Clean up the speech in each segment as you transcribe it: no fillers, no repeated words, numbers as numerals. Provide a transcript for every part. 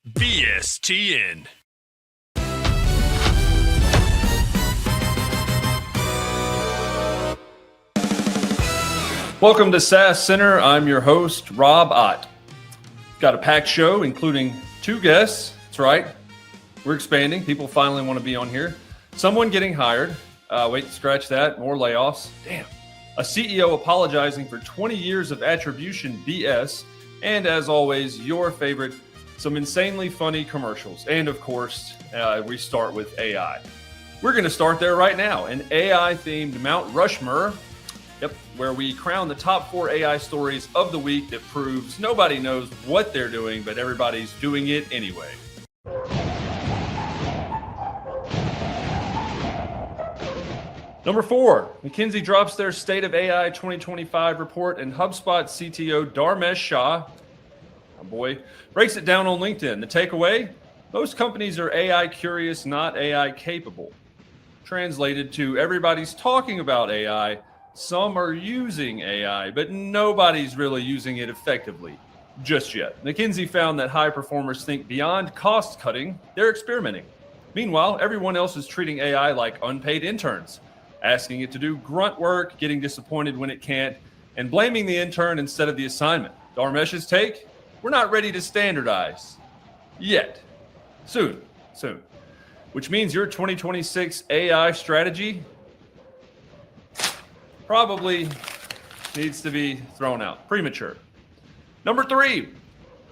BSTN. Welcome to SaaSCntr. I'm your host, Rob Ott. Got a packed show, including two guests. That's right. We're expanding. People finally want to be on here. Someone getting hired. Wait, scratch that. More layoffs. Damn. A CEO apologizing for 20 years of attribution BS. And as always, your favorite, some insanely funny commercials. And of course, we start with AI. We're going to start there right now. An AI-themed Mount Rushmore. Yep, where we crown the top 4 AI stories of the week that proves nobody knows what they're doing, but everybody's doing it anyway. Number 4, McKinsey drops their State of AI 2025 report, and HubSpot CTO Dharmesh Shah, oh boy, breaks it down on LinkedIn. The takeaway? Most companies are AI curious, not AI capable. Translated to everybody's talking about AI. Some are using AI, but nobody's really using it effectively just yet. McKinsey found that high performers think beyond cost cutting, they're experimenting. Meanwhile, everyone else is treating AI like unpaid interns, asking it to do grunt work, getting disappointed when it can't, and blaming the intern instead of the assignment. Dharmesh's take? We're not ready to standardize yet. Soon. Which means your 2026 AI strategy probably needs to be thrown out. Premature. Number 3,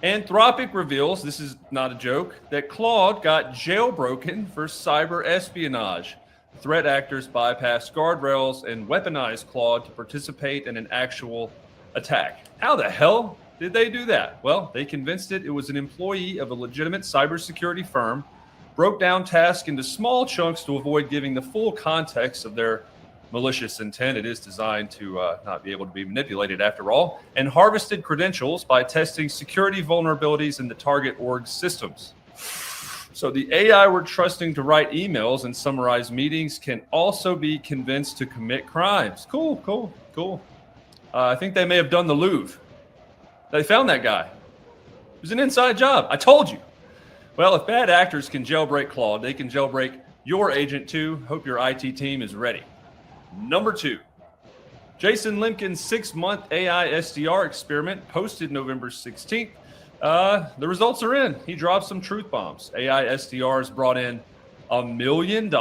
Anthropic reveals, this is not a joke, that Claude got jailbroken for cyber espionage. Threat actors bypassed guardrails and weaponized Claude to participate in an actual attack. How the hell did they do that? Well, they convinced it was an employee of a legitimate cybersecurity firm, broke down tasks into small chunks to avoid giving the full context of their malicious intent. It is designed to not be able to be manipulated after all, and harvested credentials by testing security vulnerabilities in the target org systems. So the AI we're trusting to write emails and summarize meetings can also be convinced to commit crimes. Cool. I think they may have done the Louvre. They found that guy. It was an inside job. I told you. Well, if bad actors can jailbreak Claude, they can jailbreak your agent too. Hope your IT team is ready. Number 2, Jason Lemkin's 6-month AI SDR experiment posted November 16th. The results are in. He dropped some truth bombs. AI SDRs brought in $1 million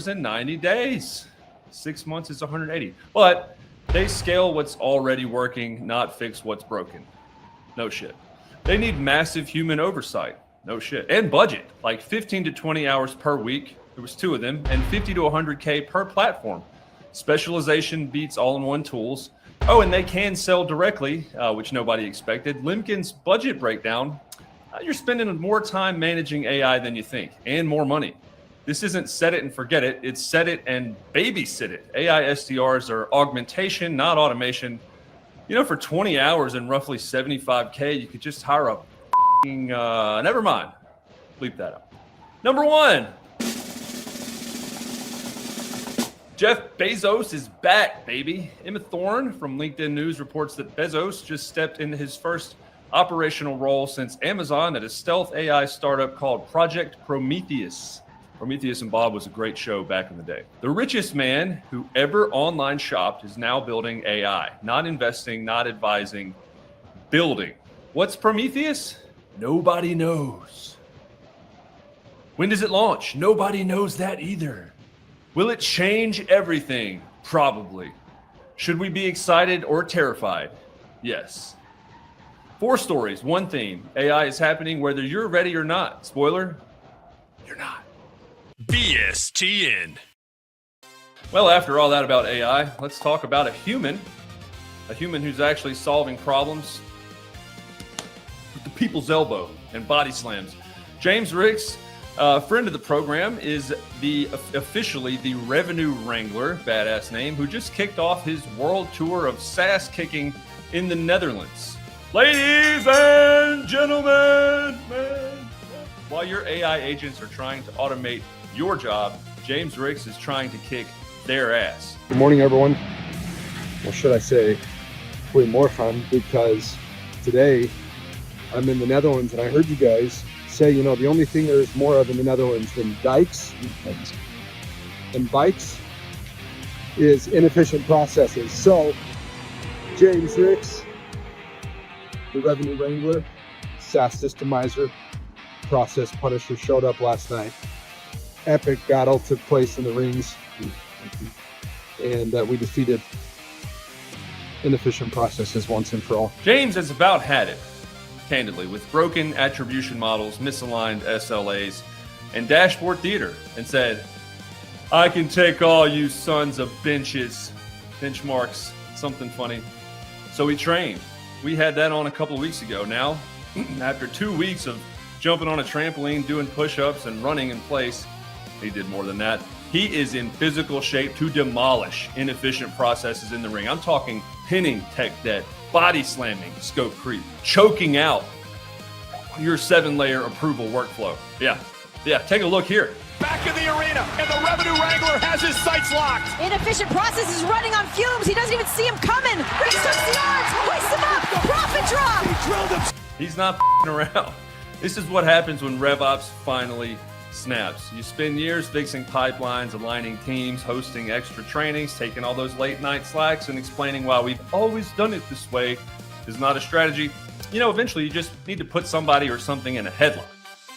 in 90 days. 6 months is 180. But they scale what's already working, not fix what's broken. No shit. They need massive human oversight. No shit. And budget, like 15 to 20 hours per week. There was 2 of them, and 50 to 100K per platform. Specialization beats all-in-one tools. Oh, and they can sell directly, which nobody expected. Lemkin's budget breakdown, you're spending more time managing AI than you think, and more money. This isn't set it and forget it. It's set it and babysit it. AI SDRs are augmentation, not automation. You know, for 20 hours and roughly 75K, you could just hire a never mind. Bleep that out. Number 1. Jeff Bezos is back, baby. Emma Thorne from LinkedIn News reports that Bezos just stepped into his first operational role since Amazon at a stealth AI startup called Project Prometheus. Prometheus and Bob was a great show back in the day. The richest man who ever online shopped is now building AI. Not investing, not advising, building. What's Prometheus? Nobody knows. When does it launch? Nobody knows that either. Will it change everything? Probably. Should we be excited or terrified? Yes. 4 stories, 1 theme. AI is happening whether you're ready or not. Spoiler, you're not. BSTN. Well, after all that about AI, let's talk about a human who's actually solving problems with the people's elbow and body slams. James Ricks, friend of the program, is officially the revenue wrangler, badass name, who just kicked off his world tour of SaaS kicking in the Netherlands. Ladies and gentlemen, while your AI agents are trying to automate your job, James Ricks is trying to kick their ass. Good morning, everyone. Or should I say, way more fun, because today I'm in the Netherlands and I heard you guys say, the only thing there is more of in the Netherlands than dikes and bikes is inefficient processes. So James Ricks, the revenue wrangler, SaaS systemizer, process punisher, showed up last night. Epic battle took place in the rings, and we defeated inefficient processes once and for all. James has about had it, candidly, with broken attribution models, misaligned SLAs, and dashboard theater, and said, I can take all you sons of benchmarks, something funny. So he trained. We had that on a couple of weeks ago. Now, after 2 weeks of jumping on a trampoline, doing push-ups, and running in place, he did more than that. He is in physical shape to demolish inefficient processes in the ring. I'm talking pinning tech debt, body slamming, scope creep, choking out your 7-layer approval workflow. Yeah, take a look here. Back in the arena, and the revenue wrangler has his sights locked. Inefficient process is running on fumes. He doesn't even see him coming. Ricks hooks the arms, hoists him up, profit drop. He drilled him. He's not around. This is what happens when RevOps finally snaps. You spend years fixing pipelines, aligning teams, hosting extra trainings, taking all those late night slacks, and explaining why we've always done it this way is not a strategy. Eventually you just need to put somebody or something in a headlock.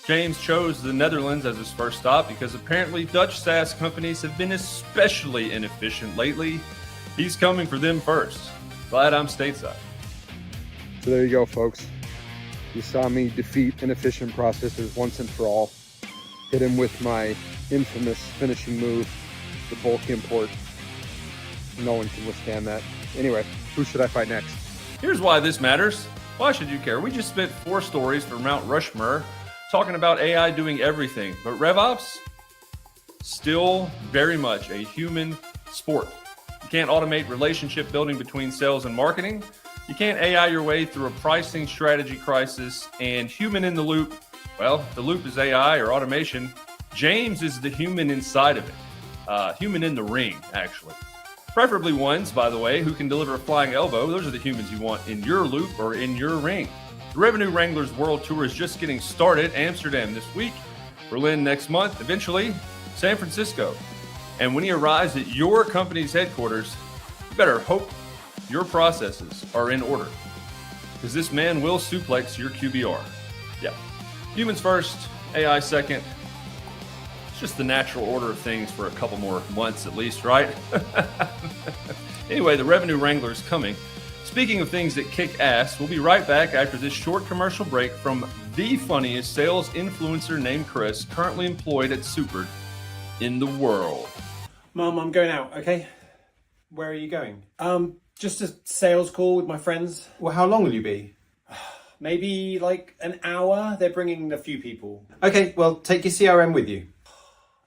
James chose the Netherlands as his first stop because apparently Dutch SaaS companies have been especially inefficient lately. He's coming for them first. Glad I'm stateside. So there you go, folks. You saw me defeat inefficient processes once and for all. Hit him with my infamous finishing move, the bulk import. No one can withstand that. Anyway, who should I fight next? Here's why this matters. Why should you care? We just spent 4 stories for Mount Rushmore talking about AI doing everything, but RevOps, still very much a human sport. You can't automate relationship building between sales and marketing. You can't AI your way through a pricing strategy crisis, and human in the loop, well, the loop is AI or automation. James is the human inside of it. Human in the ring, actually. Preferably ones, by the way, who can deliver a flying elbow. Those are the humans you want in your loop or in your ring. The Revenue Wranglers World Tour is just getting started. Amsterdam this week, Berlin next month, eventually San Francisco. And when he arrives at your company's headquarters, you better hope your processes are in order, because this man will suplex your QBR. Yeah. Humans first, AI second. It's just the natural order of things for a couple more months at least, right? Anyway, the Revenue Wrangler is coming. Speaking of things that kick ass, we'll be right back after this short commercial break from the funniest sales influencer named Chris, currently employed at SaaSCntr in the world. Mum, I'm going out, okay? Where are you going? Just a sales call with my friends. Well, how long will you be? Maybe like an hour. They're bringing a few people. Okay, well, take your CRM with you.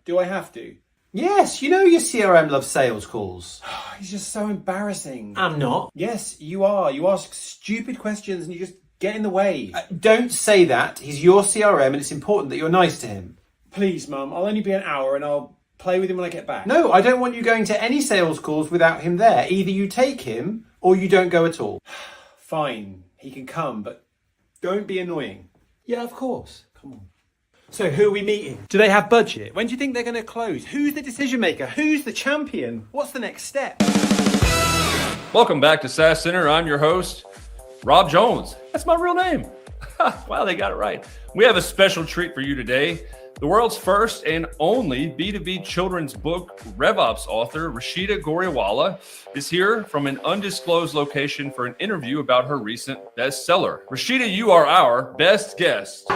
Do I have to? Yes, your CRM loves sales calls. He's just so embarrassing. I'm not. Yes, you are. You ask stupid questions and you just get in the way. Don't say that. He's your CRM and it's important that you're nice to him. Please, Mum, I'll only be an hour and I'll play with him when I get back. No, I don't want you going to any sales calls without him there. Either you take him or you don't go at all. Fine, he can come, but don't be annoying. Yeah, of course. Come on. So who are we meeting? Do they have budget? When do you think they're going to close? Who's the decision maker? Who's the champion? What's the next step? Welcome back to SaaSCntr. I'm your host, Rob Jones. That's my real name. Wow, they got it right. We have a special treat for you today. The world's first and only B2B children's book RevOps author, Rashida Ghoriwala, is here from an undisclosed location for an interview about her recent bestseller. Rashida, you are our best guest.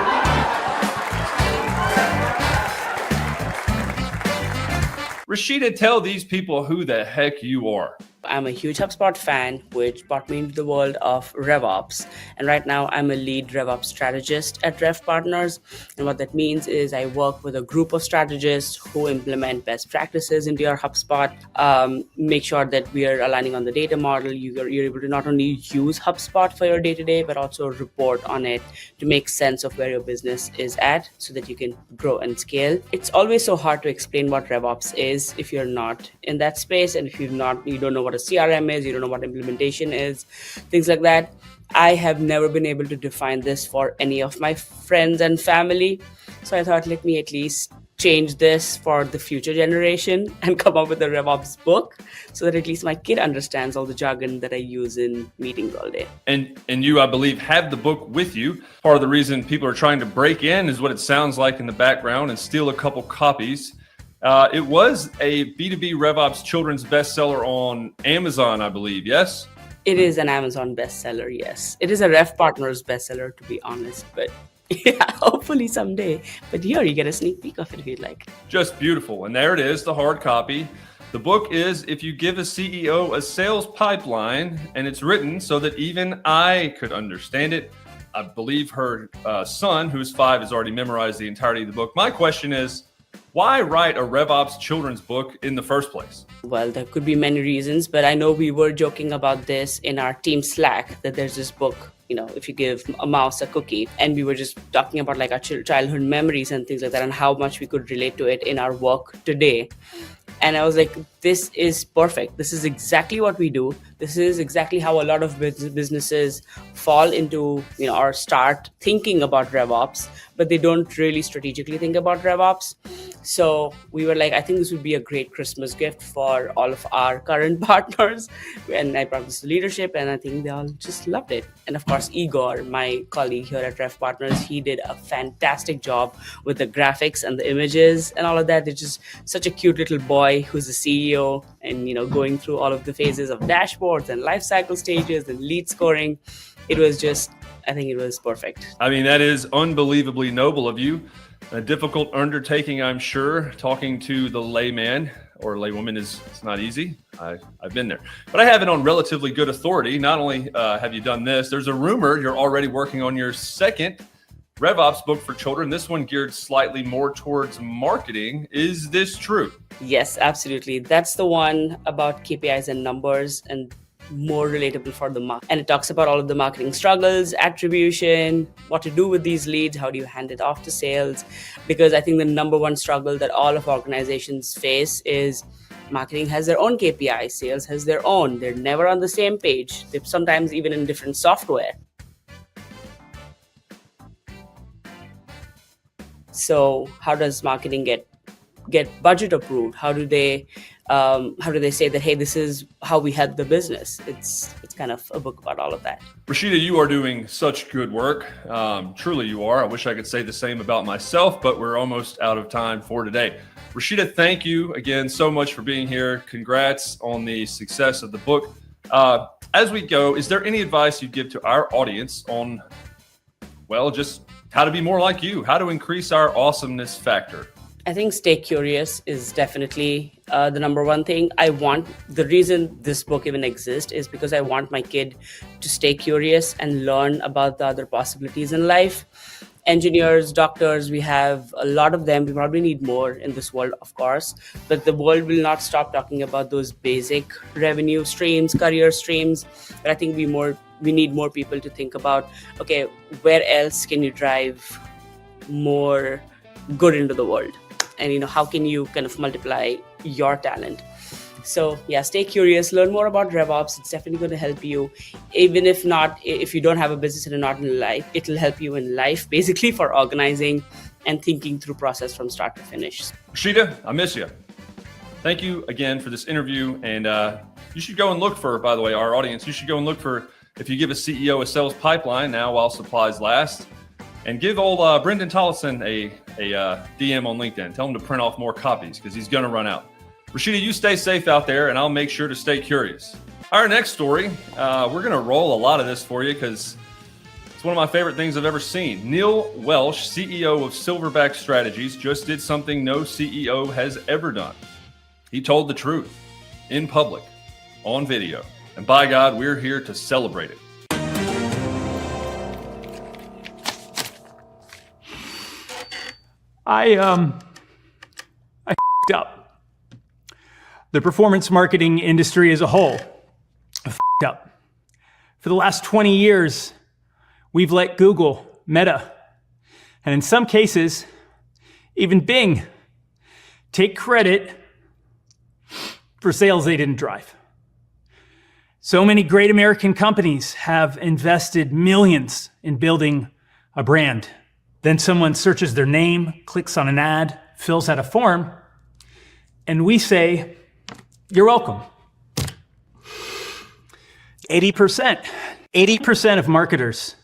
Rashida, tell these people who the heck you are. I'm a huge HubSpot fan, which brought me into the world of RevOps. And right now I'm a lead RevOps strategist at Rev Partners. And what that means is I work with a group of strategists who implement best practices into your HubSpot, make sure that we are aligning on the data model. You're able to not only use HubSpot for your day-to-day, but also report on it to make sense of where your business is at so that you can grow and scale. It's always so hard to explain what RevOps is if you're not in that space, and if you don't know what a CRM is, you don't know what implementation is, things like that. I have never been able to define this for any of my friends and family. So I thought, let me at least change this for the future generation and come up with a RevOps book so that at least my kid understands all the jargon that I use in meetings all day. And you, I believe, have the book with you. Part of the reason people are trying to break in is what it sounds like in the background and steal a couple copies. It was a B2B RevOps children's bestseller on Amazon, I believe, yes? It is an Amazon bestseller, yes. It is a Rev Partners bestseller, to be honest, but yeah, hopefully someday. But here you get a sneak peek of it if you'd like. Just beautiful. And there it is, the hard copy. The book is If You Give a CEO a Sales Pipeline, and it's written so that even I could understand it. I believe her son, who's 5, has already memorized the entirety of the book. My question is, why write a RevOps children's book in the first place? Well, there could be many reasons, but I know we were joking about this in our team Slack, that there's this book, if you give a mouse a cookie, and we were just talking about like our childhood memories and things like that and how much we could relate to it in our work today. And I was like, this is perfect. This is exactly what we do. This is exactly how a lot of businesses fall into, or start thinking about RevOps, but they don't really strategically think about RevOps. So we were like, I think this would be a great Christmas gift for all of our current partners. And I brought this to leadership, and I think they all just loved it. And of course, Igor, my colleague here at Rev Partners, he did a fantastic job with the graphics and the images and all of that. It's just such a cute little boy who's the CEO and, going through all of the phases of dashboards and life cycle stages and lead scoring. It was just, I think it was perfect. I mean, that is unbelievably noble of you. A difficult undertaking, I'm sure. Talking to the layman or laywoman it's not easy. I've been there. But I have it on relatively good authority. Not only have you done this, there's a rumor you're already working on your second RevOps book for children. This one geared slightly more towards marketing. Is this true? Yes, absolutely. That's the one about KPIs and numbers and more relatable for the market. And it talks about all of the marketing struggles, attribution, what to do with these leads, how do you hand it off to sales? Because I think the number one struggle that all of organizations face is marketing has their own KPI, sales has their own. They're never on the same page. They're sometimes even in different software. So how does marketing get budget approved? How do they say that, hey, this is how we help the business? It's kind of a book about all of that. Rashida, you are doing such good work. Truly you are. I wish I could say the same about myself, but we're almost out of time for today. Rashida, thank you again so much for being here. Congrats on the success of the book. As we go, is there any advice you'd give to our audience on, well, just how to be more like you, how to increase our awesomeness factor? I think stay curious is definitely the number one thing. The reason this book even exists is because I want my kid to stay curious and learn about the other possibilities in life. Engineers, doctors, we have a lot of them. We probably need more in this world, of course, but the world will not stop talking about those basic revenue streams, career streams. But I think we need more people to think about, okay, where else can you drive more good into the world? And, how can you kind of multiply your talent? So yeah, stay curious, learn more about RevOps. It's definitely going to help you. Even if you don't have a business and not in life, it'll help you in life, basically for organizing and thinking through process from start to finish. Rashida, I miss you. Thank you again for this interview. And you should go and look for, by the way, our audience, you should go and look for If You Give a CEO a Sales Pipeline now while supplies last. And give old Brendan Tollison a DM on LinkedIn. Tell him to print off more copies because he's going to run out. Rashida, you stay safe out there, and I'll make sure to stay curious. Our next story, we're going to roll a lot of this for you because it's one of my favorite things I've ever seen. Neil Welsh, CEO of Silverback Strategies, just did something no CEO has ever done. He told the truth in public, on video. And by God, we're here to celebrate it. I f***ed up. The performance marketing industry as a whole f***ed up. For the last 20 years, we've let Google, Meta, and in some cases, even Bing, take credit for sales they didn't drive. So many great American companies have invested millions in building a brand. Then someone searches their name, clicks on an ad, fills out a form, and we say, "You're welcome." 80% of marketers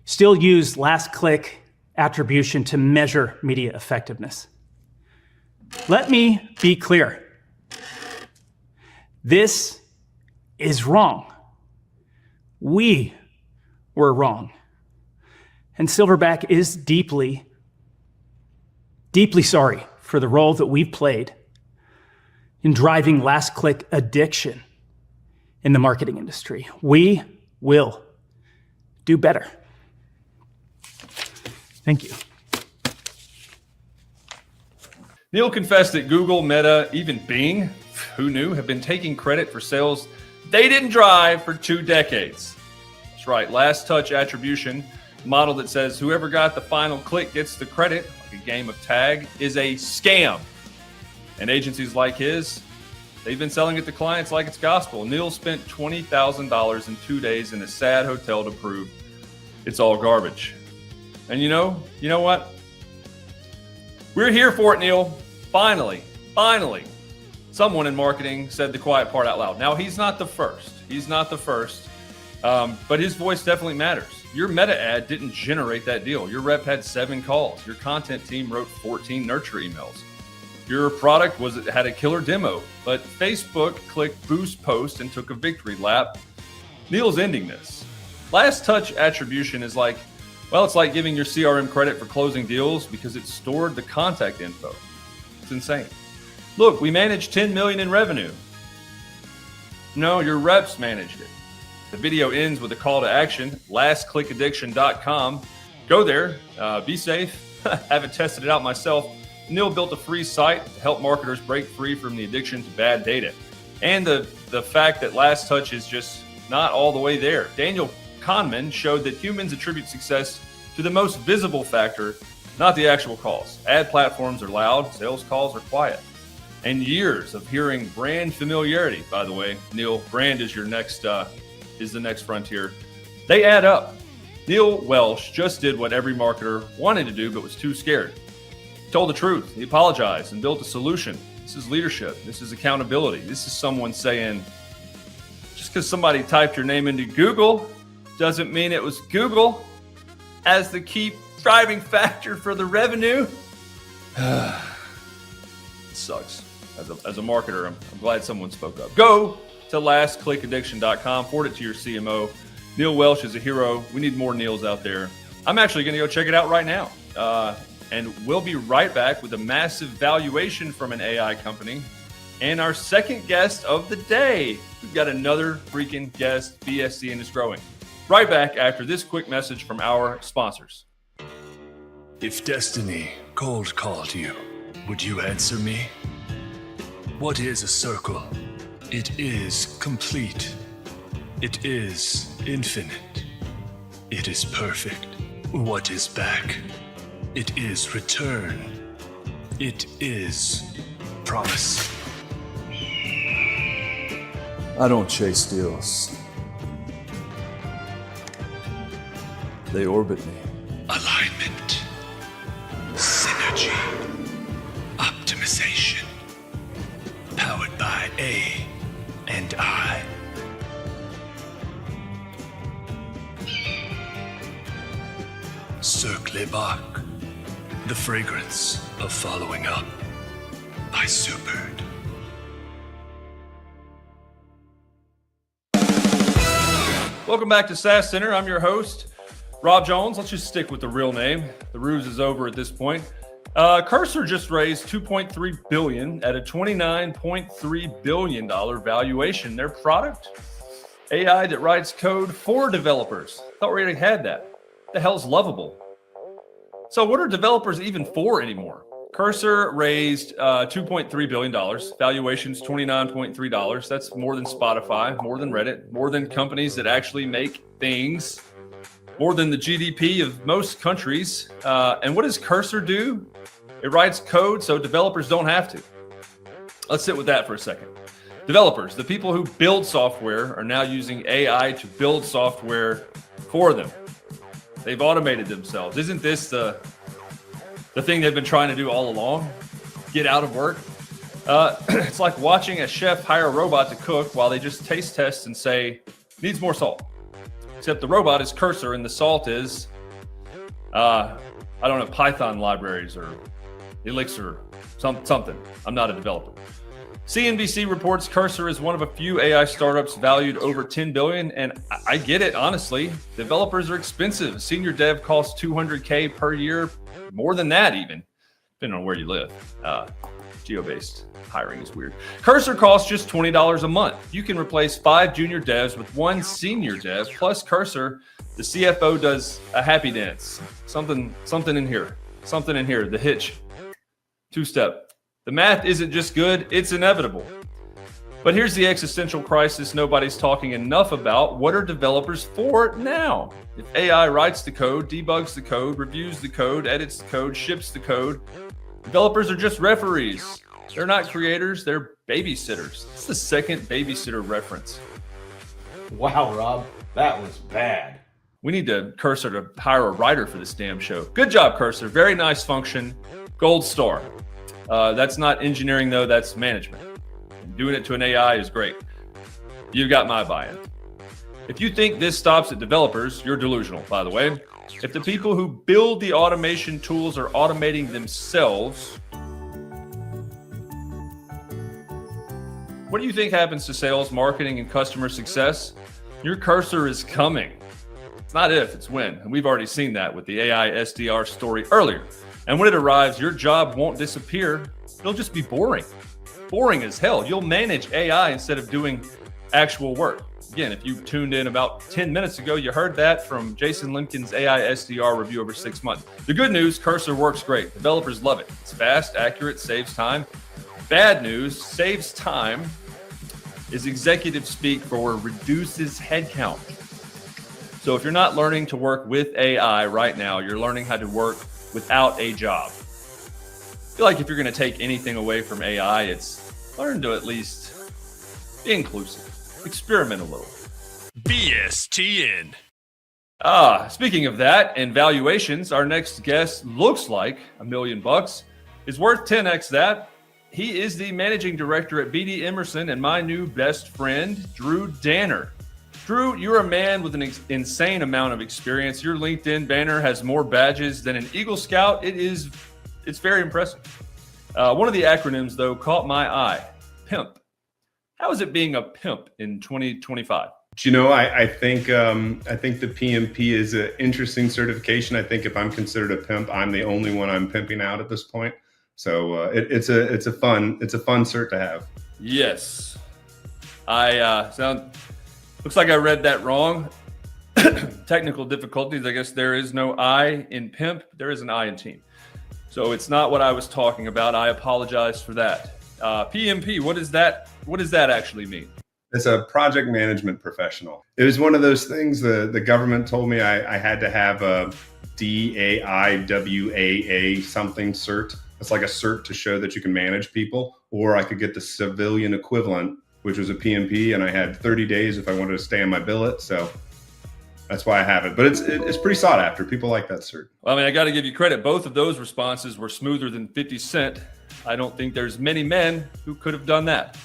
still use last click attribution to measure media effectiveness. Let me be clear. This is wrong. We were wrong. And Silverback is deeply, deeply sorry for the role that we've played in driving last click addiction in the marketing industry. We will do better. Thank you. Neil confessed that Google, Meta, even Bing, who knew, have been taking credit for sales they didn't drive for 2 decades. That's right, last touch attribution, model that says whoever got the final click gets the credit, like a game of tag, is a scam. And agencies like his, they've been selling it to clients like it's gospel. Neil spent $20,000 in 2 days in a sad hotel to prove it's all garbage. And you know what? We're here for it, Neil. Finally, someone in marketing said the quiet part out loud. Now, he's not the first. But his voice definitely matters. Your Meta ad didn't generate that deal. Your rep had 7 calls. Your content team wrote 14 nurture emails. Your product had a killer demo, but Facebook clicked boost post and took a victory lap. Neil's ending this. Last touch attribution is like, well, it's like giving your CRM credit for closing deals because it stored the contact info. It's insane. Look, we managed 10 million in revenue. No, your reps managed it. The video ends with a call to action, lastclickaddiction.com. Go there, be safe. Haven't tested it out myself. Neil built a free site to help marketers break free from the addiction to bad data. And the fact that last touch is just not all the way there. Daniel Kahneman showed that humans attribute success to the most visible factor, not the actual calls. Ad platforms are loud, sales calls are quiet. And years of hearing brand familiarity, by the way, Neil, brand is the next frontier. They add up. Neil Welsh just did what every marketer wanted to do, but was too scared. He told the truth. He apologized and built a solution. This is leadership. This is accountability. This is someone saying, just because somebody typed your name into Google doesn't mean it was Google as the key driving factor for the revenue. It sucks. As a marketer, I'm glad someone spoke up. Go to lastclickaddiction.com, forward it to your CMO. Neil Welsh is a hero. We need more Neils out there. I'm actually going to go check it out right now. And we'll be right back with a massive valuation from an AI company and our second guest of the day. We've got another freaking guest. BSTN is growing. Right back after this quick message from our sponsors. If destiny cold called you, would you answer me? What is a circle? It is complete. It is infinite. It is perfect. What is back? It is return. It is promise. I don't chase deals. They orbit me. Alignment. Synergy. Optimization. Powered by A and I. Circle Bach. The fragrance of following up by Supered. Welcome back to SaaSCntr. I'm your host, Rob Jones. Let's just stick with the real name. The ruse is over at this point. Cursor just raised $2.3 billion at a $29.3 billion valuation. Their product, AI that writes code for developers. Thought we already had that. The hell's Lovable? So what are developers even for anymore? Cursor raised $2.3 billion. Valuation's $29.3. That's more than Spotify, more than Reddit, more than companies that actually make things, more than the GDP of most countries. And what does Cursor do? It writes code so developers don't have to. Let's sit with that for a second. Developers, the people who build software, are now using AI to build software for them. They've automated themselves. Isn't this the thing they've been trying to do all along? Get out of work? It's like watching a chef hire a robot to cook while they just taste test and say, needs more salt. Except the robot is Cursor and the salt is, I don't know, Python libraries or Elixir, something. I'm not a developer. CNBC reports Cursor is one of a few AI startups valued over $10 billion, and I get it, honestly. Developers are expensive. Senior dev costs $200K per year, more than that even, depending on where you live. Geo-based hiring is weird. Cursor costs just $20 a month. You can replace 5 junior devs with 1 senior dev. Plus Cursor, the CFO does a happy dance. Something in here. Something in here. The hitch. 2-step. The math isn't just good, it's inevitable. But here's the existential crisis nobody's talking enough about. What are developers for now? If AI writes the code, debugs the code, reviews the code, edits the code, ships the code, developers are just referees. They're not creators, they're babysitters. It's the second babysitter reference. Wow, Rob, that was bad. We need Cursor to hire a writer for this damn show. Good job, Cursor. Very nice function. Gold star. That's not engineering, though. That's management. And doing it to an AI is great. You've got my buy-in. If you think this stops at developers, you're delusional, by the way. If the people who build the automation tools are automating themselves, what do you think happens to sales, marketing, and customer success? Your Cursor is coming. It's not if, it's when. And we've already seen that with the AI SDR story earlier. And when it arrives, your job won't disappear. It'll just be boring. Boring as hell. You'll manage AI instead of doing actual work. Again, if you tuned in about 10 minutes ago, you heard that from Jason Limkin's AI SDR review over 6 months. The good news, Cursor works great. Developers love it. It's fast, accurate, saves time. Bad news, saves time is executive speak for reduces headcount. So if you're not learning to work with AI right now, you're learning how to work without a job. I feel like if you're going to take anything away from AI, it's learn to at least be inclusive, experiment a little. BSTN. Speaking of that and valuations, our next guest looks like $1 million, is worth 10x that. He is the managing director at BD Emerson and my new best friend, Drew Danner. Drew, you're a man with an insane amount of experience. Your LinkedIn banner has more badges than an Eagle Scout. It's very impressive. One of the acronyms, though, caught my eye. Pimp. How is it being a pimp in 2025? You know, I think the PMP is an interesting certification. I think if I'm considered a pimp, I'm the only one I'm pimping out at this point. So it's a fun cert to have. Yes, looks like I read that wrong. Technical difficulties. I guess there is no I in pimp. There is an I in team. So it's not what I was talking about. I apologize for that. PMP. What does that actually mean? It's a project management professional. It was one of those things the government told me I had to have a DAIWAA something cert. It's like a cert to show that you can manage people, or I could get the civilian equivalent, which was a PMP, and I had 30 days if I wanted to stay on my billet. So that's why I have it. But it's pretty sought after. People like that cert. Well, I mean, I got to give you credit. Both of those responses were smoother than 50 Cent. I don't think there's many men who could have done that.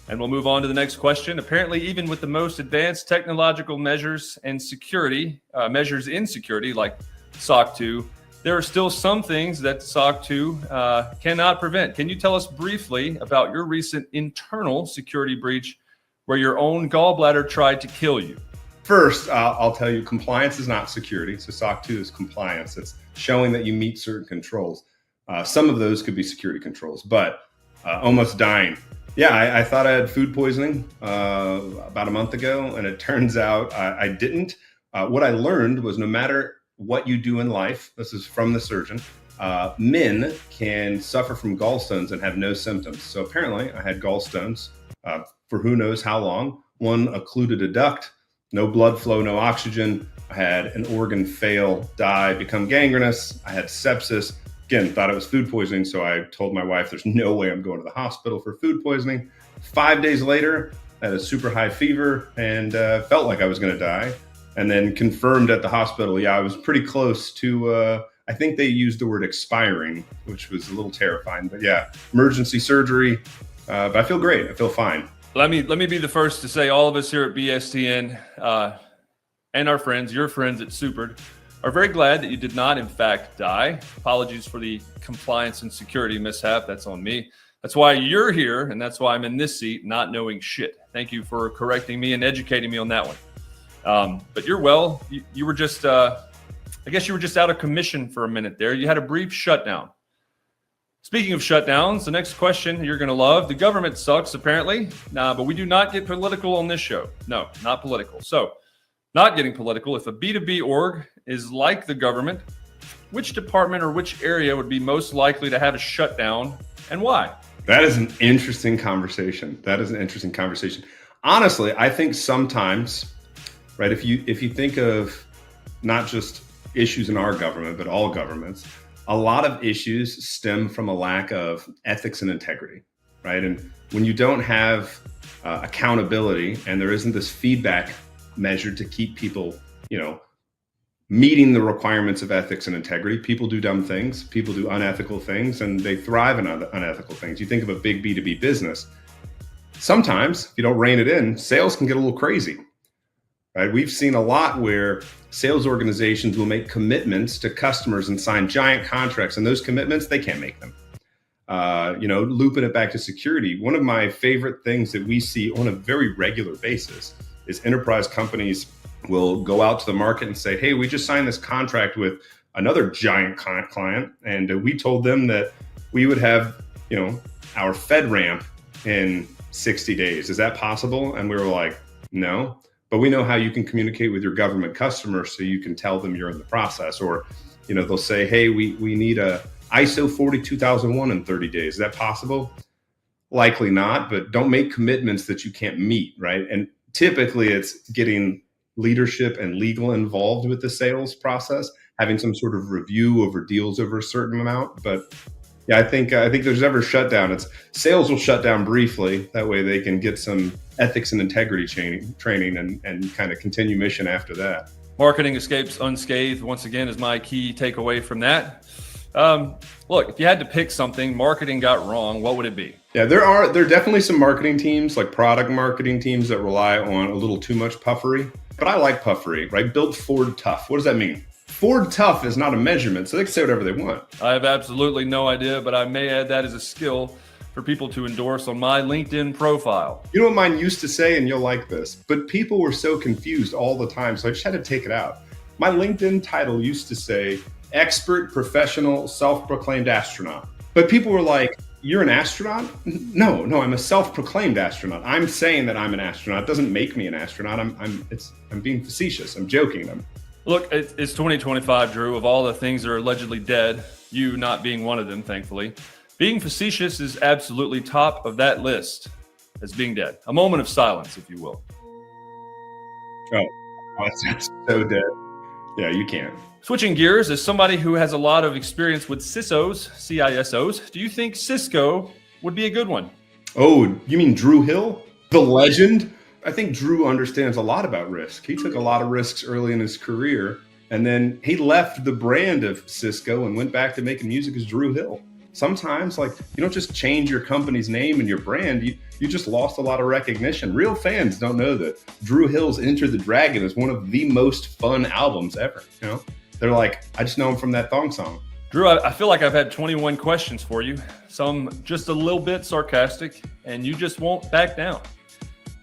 And we'll move on to the next question. Apparently, even with the most advanced technological measures and security, measures in security like SOC 2, there are still some things that SOC 2 cannot prevent. Can you tell us briefly about your recent internal security breach where your own gallbladder tried to kill you? First, I'll tell you, compliance is not security. So SOC 2 is compliance. It's showing that you meet certain controls. Some of those could be security controls, but almost dying. Yeah, I thought I had food poisoning about a month ago, and it turns out I didn't. What I learned was no matter what you do in life, this is from the surgeon, men can suffer from gallstones and have no symptoms. So apparently I had gallstones for who knows how long. One occluded a duct, no blood flow, no oxygen. I had an organ fail, die, become gangrenous. I had sepsis, again, thought it was food poisoning. So I told my wife, there's no way I'm going to the hospital for food poisoning. 5 days later, I had a super high fever and felt like I was going to die. And then confirmed at the hospital, yeah, I was pretty close to, I think they used the word expiring, which was a little terrifying. But yeah, emergency surgery. But I feel great. I feel fine. Let me be the first to say all of us here at BSTN and our friends, your friends at SaaSCntr, are very glad that you did not, in fact, die. Apologies for the compliance and security mishap. That's on me. That's why you're here, and that's why I'm in this seat, not knowing shit. Thank you for correcting me and educating me on that one. But you're well. You were just, I guess you were just out of commission for a minute there. You had a brief shutdown. Speaking of shutdowns, the next question you're going to love. The government sucks, apparently. Nah, but we do not get political on this show. No, not political. So, not getting political, if a B2B org is like the government, which department or which area would be most likely to have a shutdown and why? That is an interesting conversation. Honestly, I think sometimes, right, if you think of not just issues in our government, but all governments, a lot of issues stem from a lack of ethics and integrity, right? And when you don't have accountability and there isn't this feedback measure to keep people, meeting the requirements of ethics and integrity, people do dumb things, people do unethical things, and they thrive in unethical things. You think of a big B2B business. Sometimes, if you don't rein it in, sales can get a little crazy, right? We've seen a lot where sales organizations will make commitments to customers and sign giant contracts, and those commitments, they can't make them. Looping it back to security, one of my favorite things that we see on a very regular basis is enterprise companies will go out to the market and say, hey, we just signed this contract with another giant client, and we told them that we would have, our FedRAMP in 60 days. Is that possible? And we were like, no, but we know how you can communicate with your government customers so you can tell them you're in the process. Or, they'll say, hey, we need a ISO 42001 in 30 days. Is that possible? Likely not, but don't make commitments that you can't meet, right? And typically it's getting leadership and legal involved with the sales process, having some sort of review over deals over a certain amount. But yeah, I think there's ever shutdown. It's sales will shut down briefly. That way they can get some ethics and integrity training and kind of continue mission after that. Marketing escapes unscathed, once again, is my key takeaway from that. Look, if you had to pick something marketing got wrong, what would it be? Yeah, there are definitely some marketing teams, like product marketing teams, that rely on a little too much puffery. But I like puffery, right? Build Ford tough. What does that mean? Ford tough is not a measurement, so they can say whatever they want. I have absolutely no idea, but I may add that as a skill for people to endorse on my LinkedIn profile. You know what mine used to say, and you'll like this, but people were so confused all the time, so I just had to take it out. My LinkedIn title used to say, expert, professional, self-proclaimed astronaut. But people were like, you're an astronaut? No, I'm a self-proclaimed astronaut. I'm saying that I'm an astronaut. It doesn't make me an astronaut. I'm being facetious. I'm joking. Look, it's 2025, Drew. Of all the things that are allegedly dead, you not being one of them, thankfully, being facetious is absolutely top of that list as being dead. A moment of silence, if you will. Oh, that's so dead. Yeah, you can't. Switching gears, as somebody who has a lot of experience with CISOs, do you think Cisco would be a good one? Oh, you mean Drew Hill, the legend? I think Drew understands a lot about risk. He took a lot of risks early in his career, and then he left the brand of Cisco and went back to making music as Drew Hill. Sometimes, you don't just change your company's name and your brand. You just lost a lot of recognition. Real fans don't know that Drew Hill's Enter the Dragon is one of the most fun albums ever. They're like, I just know him from that thong song. Drew, I feel like I've had 21 questions for you, some just a little bit sarcastic, and you just won't back down.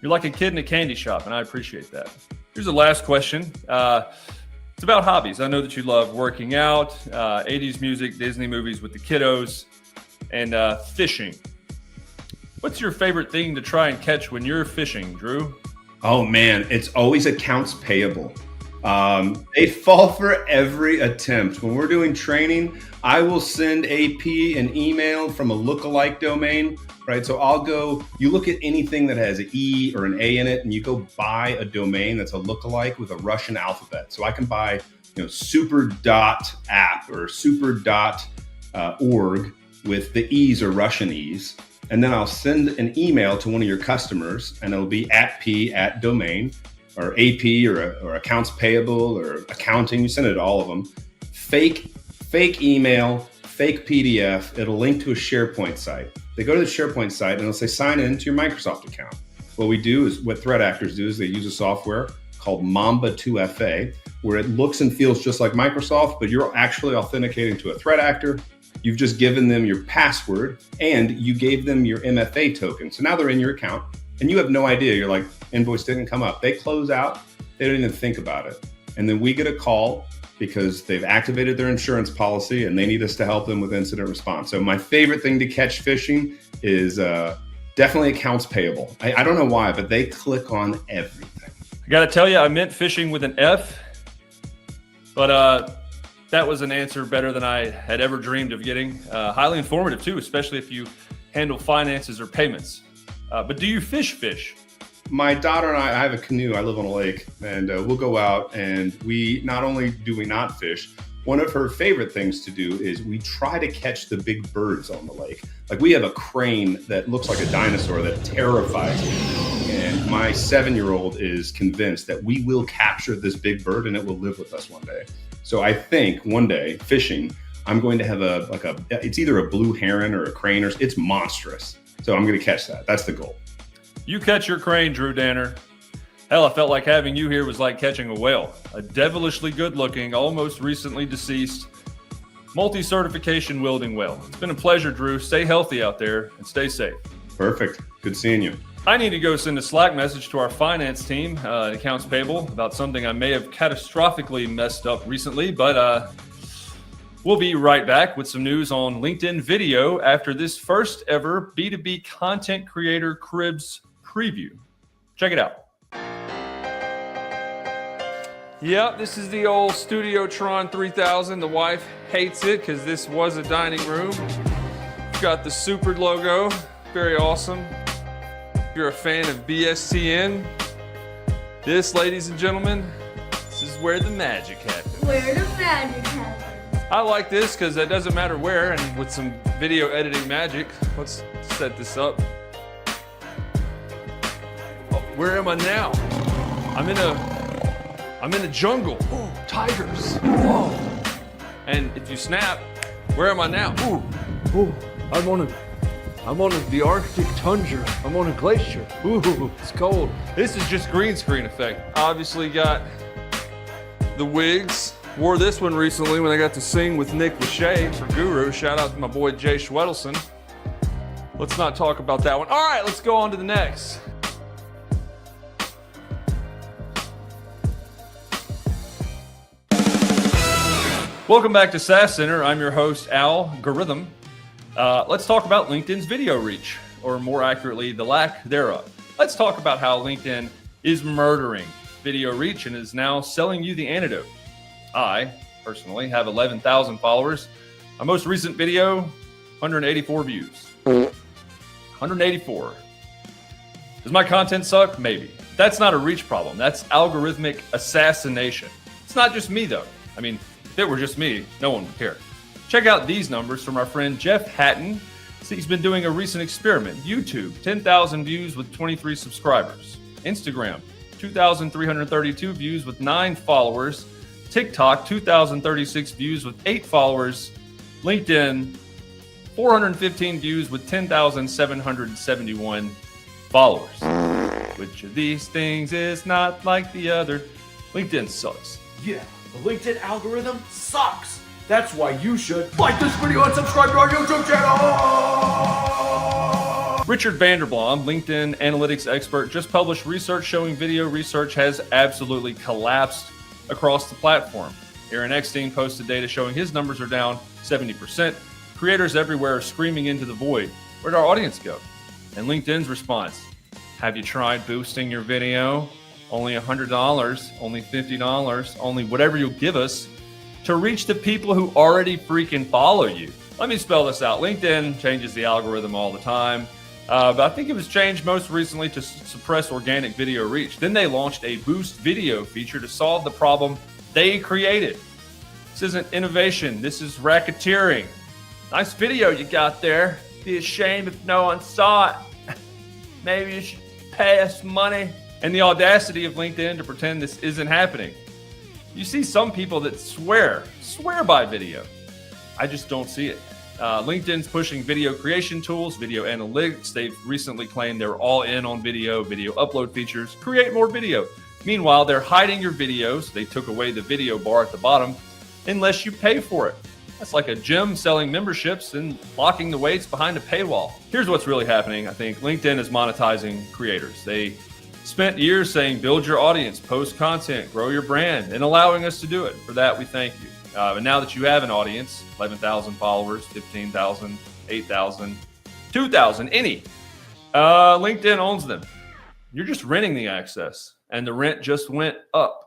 You're like a kid in a candy shop, and I appreciate that. Here's the last question. It's about hobbies. I know that you love working out, 80s music, Disney movies with the kiddos, and fishing. What's your favorite thing to try and catch when you're fishing, Drew? Oh, man, it's always accounts payable. They fall for every attempt. When we're doing training, I will send AP an email from a lookalike domain, right? So I'll go, you look at anything that has an E or an A in it, and you go buy a domain that's a lookalike with a Russian alphabet. So I can buy, super.app or super. .org with the E's or Russian E's. And then I'll send an email to one of your customers, and it'll be @p@domain or AP or accounts payable or accounting. You send it to all of them. Fake email, fake PDF. It'll link to a SharePoint site. They go to the SharePoint site and it'll say sign in to your Microsoft account. What threat actors do is they use a software called Mamba 2FA, where it looks and feels just like Microsoft, but you're actually authenticating to a threat actor. You've just given them your password and you gave them your MFA token. So now they're in your account and you have no idea. You're like, invoice didn't come up. They close out. They don't even think about it. And then we get a call because they've activated their insurance policy and they need us to help them with incident response. So my favorite thing to catch phishing is definitely accounts payable. I don't know why, but they click on everything. I got to tell you, I meant phishing with an F, but that was an answer better than I had ever dreamed of getting. Highly informative too, especially if you handle finances or payments. But do you fish? My daughter and I have a canoe. I live on a lake, and we'll go out, and we not only do we not fish, one of her favorite things to do is we try to catch the big birds on the lake. Like we have a crane that looks like a dinosaur that terrifies me. And my 7-year-old is convinced that we will capture this big bird and it will live with us one day. So I think one day fishing, I'm going to have it's either a blue heron or a crane, or it's monstrous. So I'm going to catch that. That's the goal. You catch your crane, Drew Danner. Hell, I felt like having you here was like catching a whale. A devilishly good-looking, almost recently deceased, multi-certification wielding whale. It's been a pleasure, Drew. Stay healthy out there and stay safe. Perfect. Good seeing you. I need to go send a Slack message to our finance team at Accounts Payable about something I may have catastrophically messed up recently, but we'll be right back with some news on LinkedIn video after this first ever B2B content creator cribs preview. Check it out. Yep, this is the old Studiotron 3000. The wife hates it because this was a dining room. It's got the Super logo, very awesome. If you're a fan of BSTN, this, ladies and gentlemen, this is where the magic happens. Where the magic happens. I like this because it doesn't matter where, and with some video editing magic, let's set this up. Oh, where am I now? I'm in a jungle. Oh, tigers. Whoa. And if you snap, where am I now? Ooh, I'm on the Arctic tundra. I'm on a glacier. Ooh, it's cold. This is just green screen effect. Obviously got the wigs. Wore this one recently when I got to sing with Nick Lachey for Guru. Shout out to my boy Jay Schwedelson. Let's not talk about that one. All right, let's go on to the next. Welcome back to SaaSCntr. I'm your host, Algorithm. Let's talk about LinkedIn's video reach, or more accurately, the lack thereof. Let's talk about how LinkedIn is murdering video reach and is now selling you the antidote. I, personally, have 11,000 followers. My most recent video, 184 views. 184. Does my content suck? Maybe. That's not a reach problem. That's algorithmic assassination. It's not just me, though. I mean, if it were just me, no one would care. Check out these numbers from our friend Jeff Hatton. He's been doing a recent experiment. YouTube, 10,000 views with 23 subscribers. Instagram, 2,332 views with 9 followers. TikTok, 2,036 views with 8 followers. LinkedIn, 415 views with 10,771 followers. Which of these things is not like the other? LinkedIn sucks. Yeah, the LinkedIn algorithm sucks. That's why you should like this video and subscribe to our YouTube channel. Richard Vanderblom, LinkedIn analytics expert, just published research showing video research has absolutely collapsed across the platform. Aaron Eckstein posted data showing his numbers are down 70%. Creators everywhere are screaming into the void. Where'd our audience go? And LinkedIn's response, have you tried boosting your video? Only $100, only $50, only whatever you'll give us to reach the people who already freaking follow you. Let me spell this out. LinkedIn changes the algorithm all the time, but I think it was changed most recently to suppress organic video reach. Then they launched a boost video feature to solve the problem they created. This isn't innovation. This is racketeering. Nice video you got there. Be a shame if no one saw it. Maybe you should pay us money. And the audacity of LinkedIn to pretend this isn't happening. You see some people that swear by video. I just don't see it. LinkedIn's pushing video creation tools, video analytics. They've recently claimed they're all in on video upload features, create more video. Meanwhile, they're hiding your videos. They took away the video bar at the bottom unless you pay for it. That's like a gym selling memberships and locking the weights behind a paywall. Here's what's really happening. I think LinkedIn is monetizing creators. They spent years saying, build your audience, post content, grow your brand, and allowing us to do it. For that, we thank you. And now that you have an audience, 11,000 followers, 15,000, 8,000, 2,000, any, LinkedIn owns them. You're just renting the access, and the rent just went up.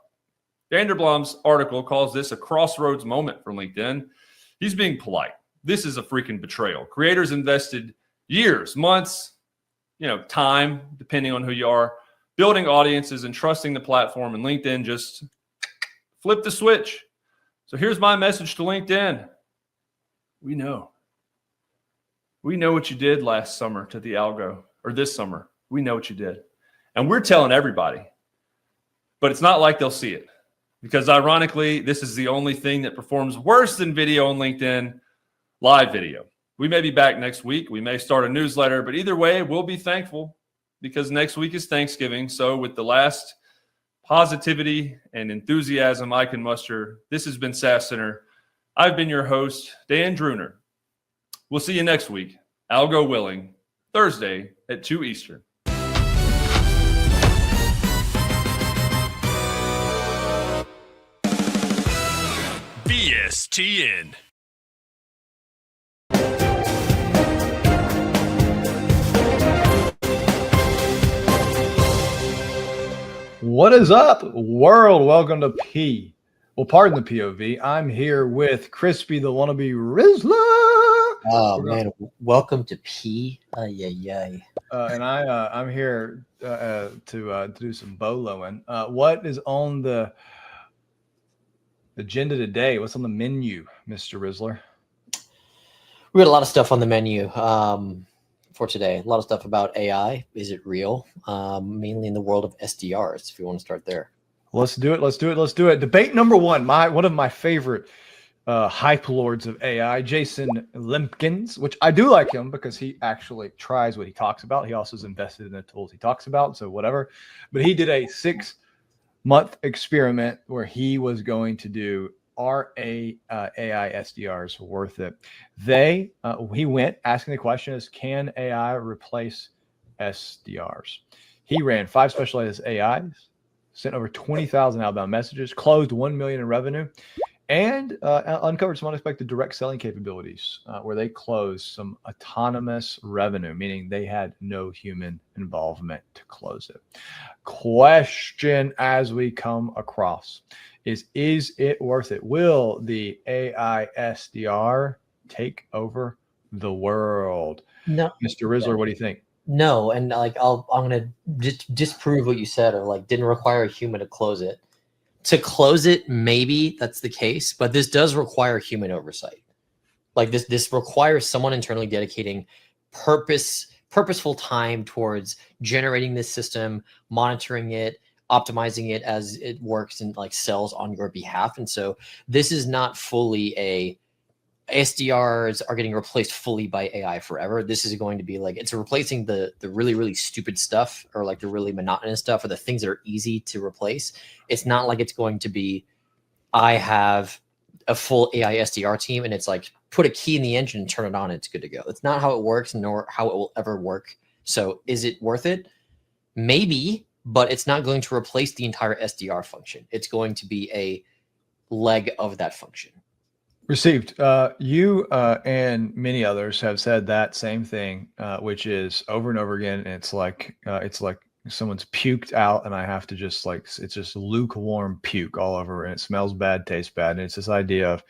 Vanderblom's article calls this a crossroads moment for LinkedIn. He's being polite. This is a freaking betrayal. Creators invested years, months, time, depending on who you are, building audiences and trusting the platform, and LinkedIn just flipped the switch. So here's my message to LinkedIn. We know what you did last summer to the algo, or this summer. We know what you did. And we're telling everybody, but it's not like they'll see it. Because ironically, this is the only thing that performs worse than video on LinkedIn, live video. We may be back next week. We may start a newsletter, but either way, we'll be thankful because next week is Thanksgiving. So with the last positivity and enthusiasm I can muster, this has been SaaSCntr. I've been your host, Dan Druner. We'll see you next week, algo willing, Thursday at 2 Eastern. BSTN. What is up, world? Welcome to pardon the POV. I'm here with Crispy, the wannabe Rizzler. Oh man, welcome to P. And I'm here to do some boloing. What is on the agenda today? What's on the menu, Mr. Rizzler? We got a lot of stuff on the menu for today. A lot of stuff about AI. Is it real? Mainly in the world of SDRs, if you want to start there. Let's do it. Debate number one. One of my favorite hype lords of AI, Jason Lemkins, which I do like him because he actually tries what he talks about. He also is invested in the tools he talks about, so whatever. But he did a 6-month experiment where he was going to do AI SDRs worth it. He went asking the question is, can AI replace SDRs? He ran 5 specialized AIs, sent over 20,000 outbound messages, closed $1 million in revenue, and uncovered some unexpected direct selling capabilities where they closed some autonomous revenue, meaning they had no human involvement to close it. Question as we come across is it worth it? Will the AI SDR take over the world? No. Mr. Rizzler, what do you think? No, and I'm gonna disprove what you said, or didn't require a human to close it. To close it, maybe that's the case, but this does require human oversight. This requires someone internally dedicating purposeful time towards generating this system, monitoring it, optimizing it as it works and sells on your behalf. And so this is not fully SDRs are getting replaced fully by AI forever. This is going to be it's replacing the really, really stupid stuff, or the really monotonous stuff, or the things that are easy to replace. It's not like it's going to be, I have a full AI SDR team and it's put a key in the engine and turn it on, and it's good to go. It's not how it works, nor how it will ever work. So is it worth it? Maybe, but it's not going to replace the entire SDR function. It's going to be a leg of that function. Received. You and many others have said that same thing, which is over and over again. And it's like someone's puked out, and I have to just it's just lukewarm puke all over, and it smells bad, tastes bad. And it's this idea of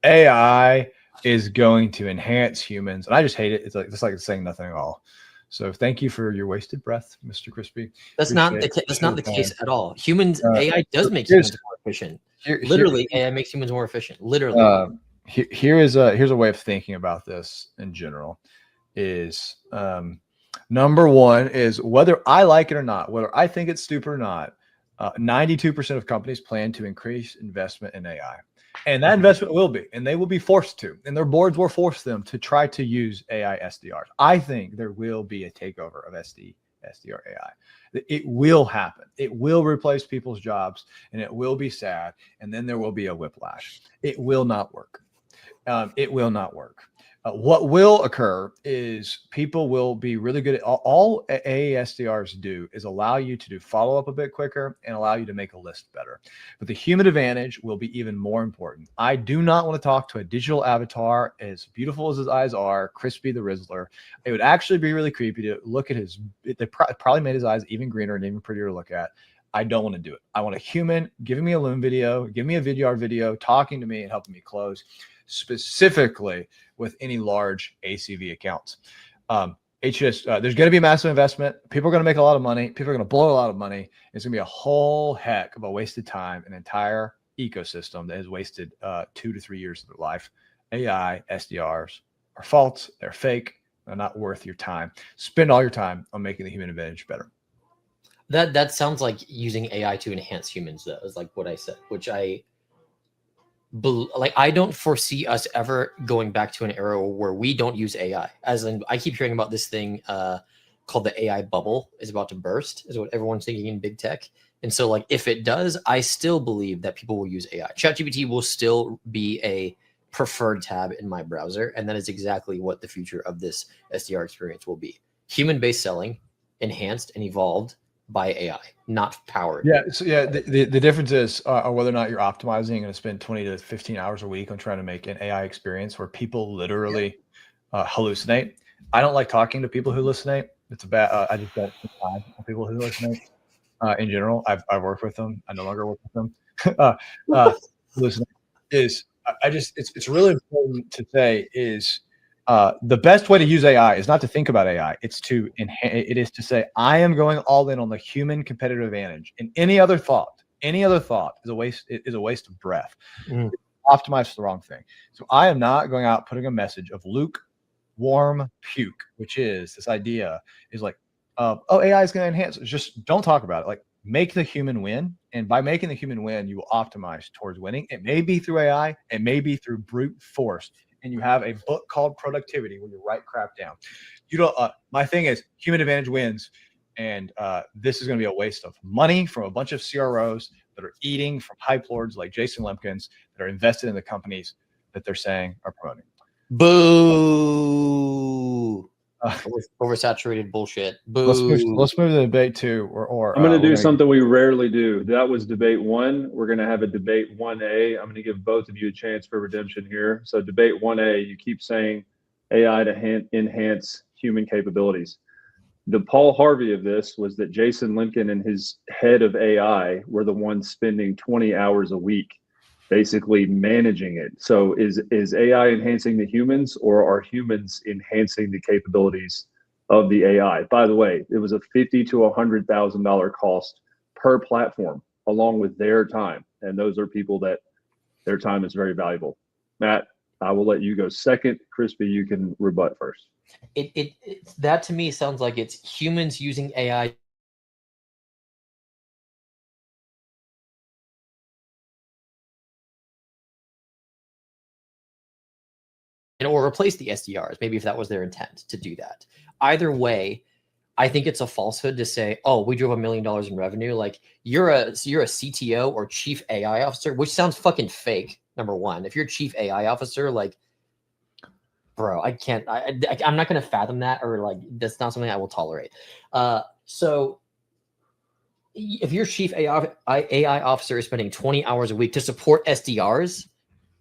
AI is going to enhance humans, and I just hate it. It's like saying nothing at all. So thank you for your wasted breath, Mr. Crispy. That's not the case at all. Humans, AI does make humans more efficient. Literally, AI makes humans more efficient. Literally. here's a way of thinking about this in general. Is number one is whether I like it or not, whether I think it's stupid or not. 92% of companies plan to increase investment in AI. And that investment will be, and they will be forced to, and their boards will force them to try to use AI SDRs. I think there will be a takeover of SDR AI. It will happen. It will replace people's jobs, and it will be sad. And then there will be a whiplash. It will not work. It will not work. What will occur is people will be really good at all ASDRs do is allow you to do follow up a bit quicker and allow you to make a list better. But the human advantage will be even more important. I do not want to talk to a digital avatar as beautiful as his eyes are, Crispy the Rizzler. It would actually be really creepy to look at his, they probably made his eyes even greener and even prettier to look at. I don't want to do it. I want a human giving me a Loom video, give me a VDR video, talking to me and helping me close, specifically with any large ACV accounts. It's just, there's going to be a massive investment. People are going to make a lot of money. People are going to blow a lot of money. It's going to be a whole heck of a wasted time, an entire ecosystem that has wasted 2 to 3 years of their life. AI, SDRs are false. They're fake. They're not worth your time. Spend all your time on making the human advantage better. That sounds like using AI to enhance humans, though, is like what I said, which I don't foresee us ever going back to an era where we don't use AI. As in, I keep hearing about this thing called the AI bubble is about to burst, is what everyone's thinking in big tech. And so, like, if it does, I still believe that people will use AI. ChatGPT will still be a preferred tab in my browser, and that is exactly what the future of this SDR experience will be: human-based selling, enhanced and evolved by AI, not powered. Yeah. So yeah, the difference is whether or not you're optimizing and spend 20 to 15 hours a week on trying to make an AI experience where people literally hallucinate. I don't like talking to people who hallucinate. It's a bad. I just don't spend time on people who hallucinate. In general, I've worked with them. I no longer work with them. Hallucinate is. It's really important to say is. The best way to use AI is not to think about AI. It's to it is to say, I am going all in on the human competitive advantage. And any other thought is a waste of breath. Optimize for the wrong thing. So I am not going out putting a message of lukewarm puke, which is this idea is like, AI is going to enhance. Just don't talk about it. Like, make the human win. And by making the human win, you will optimize towards winning. It may be through AI. It may be through brute force. And you have a book called Productivity where you write crap down. You don't. My thing is human advantage wins, and this is going to be a waste of money from a bunch of CROs that are eating from hype lords like Jason Lemkins that are invested in the companies that they're saying are promoting. Boo! Oversaturated bullshit. Boo! Let's move to debate 2. Or I'm going to do something we rarely do. That was debate 1. We're going to have a debate 1A. I'm going to give both of you a chance for redemption here. So debate 1A, you keep saying AI to enhance human capabilities. The Paul Harvey of this was that Jason Lemkin and his head of AI were the ones spending 20 hours a week basically managing it. So is AI enhancing the humans, or are humans enhancing the capabilities of the AI? By the way, it was a $50,000 to $100,000 cost per platform, along with their time. And those are people that their time is very valuable. Matt, I will let you go second. Crispy, you can rebut first. That to me sounds like it's humans using AI or replace the SDRs, maybe if that was their intent to do that. Either way, I think it's a falsehood to say, oh, we drove $1 million in revenue. Like, you're a CTO or chief AI officer, which sounds fucking fake, number one. If you're chief AI officer, like, bro, I can't, I'm not going to fathom that, or like, that's not something I will tolerate. So if your chief AI officer is spending 20 hours a week to support SDRs,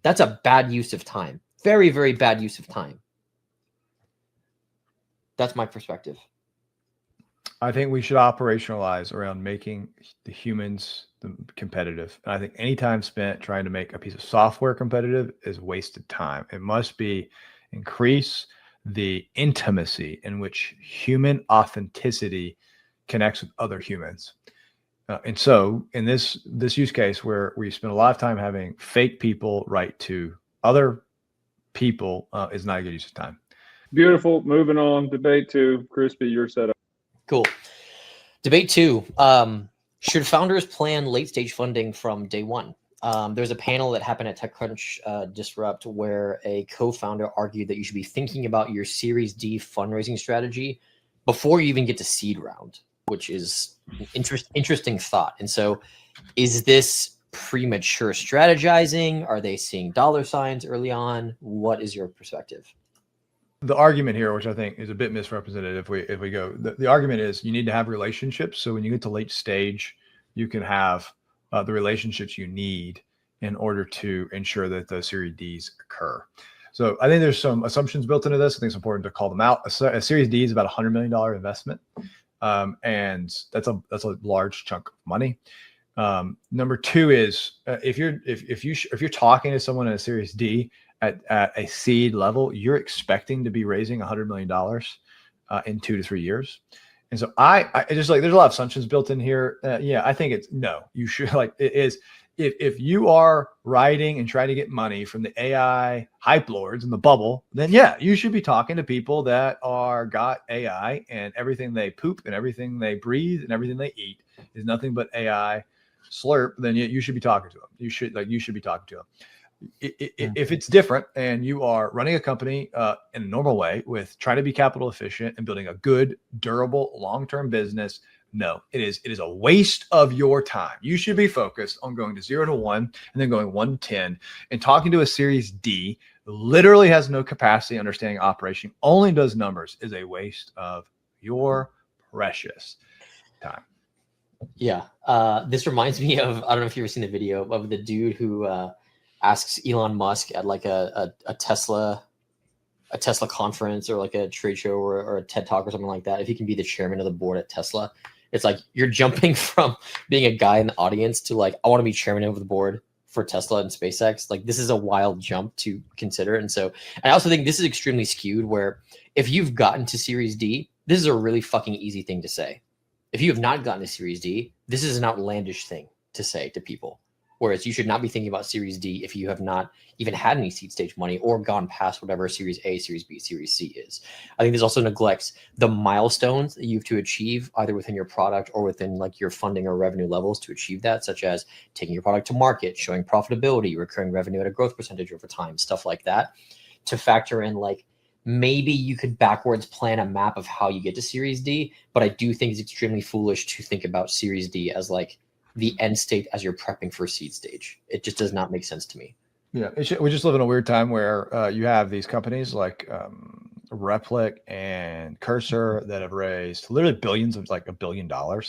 that's a bad use of time. Very, very bad use of time. That's my perspective. I think we should operationalize around making the humans competitive. And I think any time spent trying to make a piece of software competitive is wasted time. It must be increase the intimacy in which human authenticity connects with other humans. And so in this use case where we spend a lot of time having fake people write to other people is not a good use of time. Beautiful. Moving on. Debate 2. Crispy, your setup. Cool. Debate 2. Should founders plan late stage funding from day one? There's a panel that happened at TechCrunch Disrupt where a co-founder argued that you should be thinking about your Series D fundraising strategy before you even get to seed round, which is an interesting thought. And so is this premature strategizing? Are they seeing dollar signs early on? What is your perspective? The argument here, which I think is a bit misrepresented if we go, the argument is you need to have relationships. So when you get to late stage, you can have the relationships you need in order to ensure that the Series Ds occur. So I think there's some assumptions built into this. I think it's important to call them out. A Series D is about $100 million investment. And that's a large chunk of money. Number two is if you're talking to someone at a Series D at a seed level, you're expecting to be raising $100 million in 2 to 3 years. And so I just like, there's a lot of assumptions built in here. Yeah, I think it's no, you should like it is. If you are riding and trying to get money from the AI hype lords in the bubble, then yeah, you should be talking to people that got AI and everything they poop and everything they breathe and everything they eat is nothing but AI slurp. Then you should be talking to them. You should be talking to them. If it's different and you are running a company in a normal way with trying to be capital efficient and building a good, durable, long-term business, no, it is a waste of your time. You should be focused on going to 0 to 1 and then going 1 to 10 and talking to a Series D literally has no capacity understanding operation, only does numbers, is a waste of your precious time. Yeah. This reminds me of, I don't know if you've ever seen the video of the dude who asks Elon Musk at like a Tesla conference or like a trade show or a TED Talk or something like that, if he can be the chairman of the board at Tesla. It's like you're jumping from being a guy in the audience to like, I want to be chairman of the board for Tesla and SpaceX. Like this is a wild jump to consider. And so I also think this is extremely skewed where if you've gotten to Series D, this is a really fucking easy thing to say. If you have not gotten to Series D, this is an outlandish thing to say to people. Whereas you should not be thinking about Series D if you have not even had any seed stage money or gone past whatever Series A, Series B, Series C is. I think this also neglects the milestones that you have to achieve either within your product or within like your funding or revenue levels to achieve that, such as taking your product to market, showing profitability, recurring revenue at a growth percentage over time, stuff like that. To factor in like maybe you could backwards plan a map of how you get to Series D, but I do think it's extremely foolish to think about Series D as like the end state as you're prepping for seed stage. It just does not make sense to me. Yeah, we just live in a weird time where you have these companies like Replic and Cursor that have raised literally billions of like $1 billion, or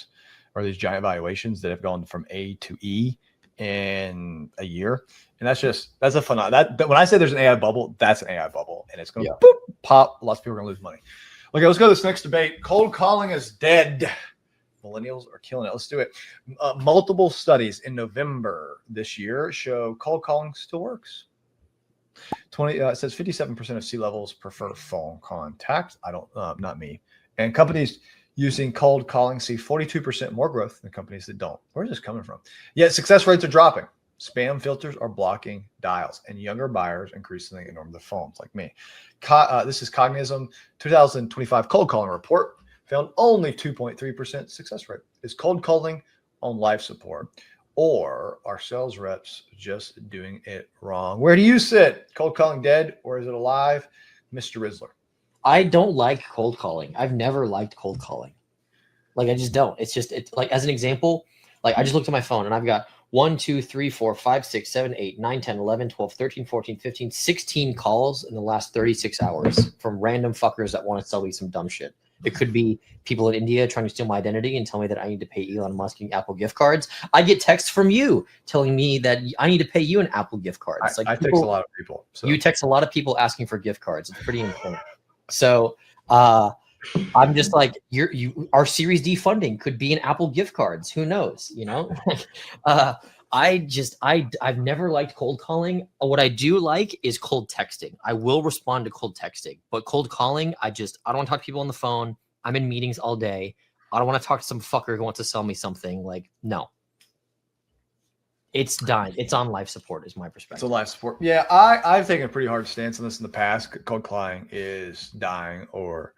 these giant valuations that have gone from A to E in a year. And that's a phenomenon. That when I say there's an AI bubble, that's an AI bubble, and it's going to pop. Lots of people are going to lose money. Okay, let's go to this next debate. Cold calling is dead. Millennials are killing it. Let's do it. Multiple studies in November this year show cold calling still works. It says 57% of C-levels prefer phone contact. I don't, not me. And companies using cold calling see 42% more growth than companies that don't. Where's this coming from? Yet success rates are dropping. Spam filters are blocking dials, and younger buyers increasingly ignore the phones, like me. This is Cognism 2025 cold calling report. Found only 2.3% success rate. Is cold calling on life support, or are sales reps just doing it wrong? Where do you sit? Cold calling dead, or is it alive? Mr. Rizzler. I don't like cold calling. I've never liked cold calling. Like I just don't. It's like, as an example, like I just looked at my phone and I've got 1, 2, 3, 4, 5, 6, 7, 8, 9, 10, 11, 12, 13, 14, 15, 16 calls in the last 36 hours from random fuckers that want to sell me some dumb shit. It could be people in India trying to steal my identity and tell me that I need to pay Elon Musk in Apple gift cards. I get texts from you telling me that I need to pay you an Apple gift card. It's like I text a lot of people. So. You text a lot of people asking for gift cards. It's pretty insane. So I'm just like, our Series D funding could be in Apple gift cards. Who knows? You know, I've never liked cold calling. What I do like is cold texting. I will respond to cold texting, but cold calling, I don't want to talk to people on the phone. I'm in meetings all day. I don't want to talk to some fucker who wants to sell me something. Like, no. It's dying. It's on life support, is my perspective. It's a life support. Yeah, I've taken a pretty hard stance on this in the past. Cold calling is dying or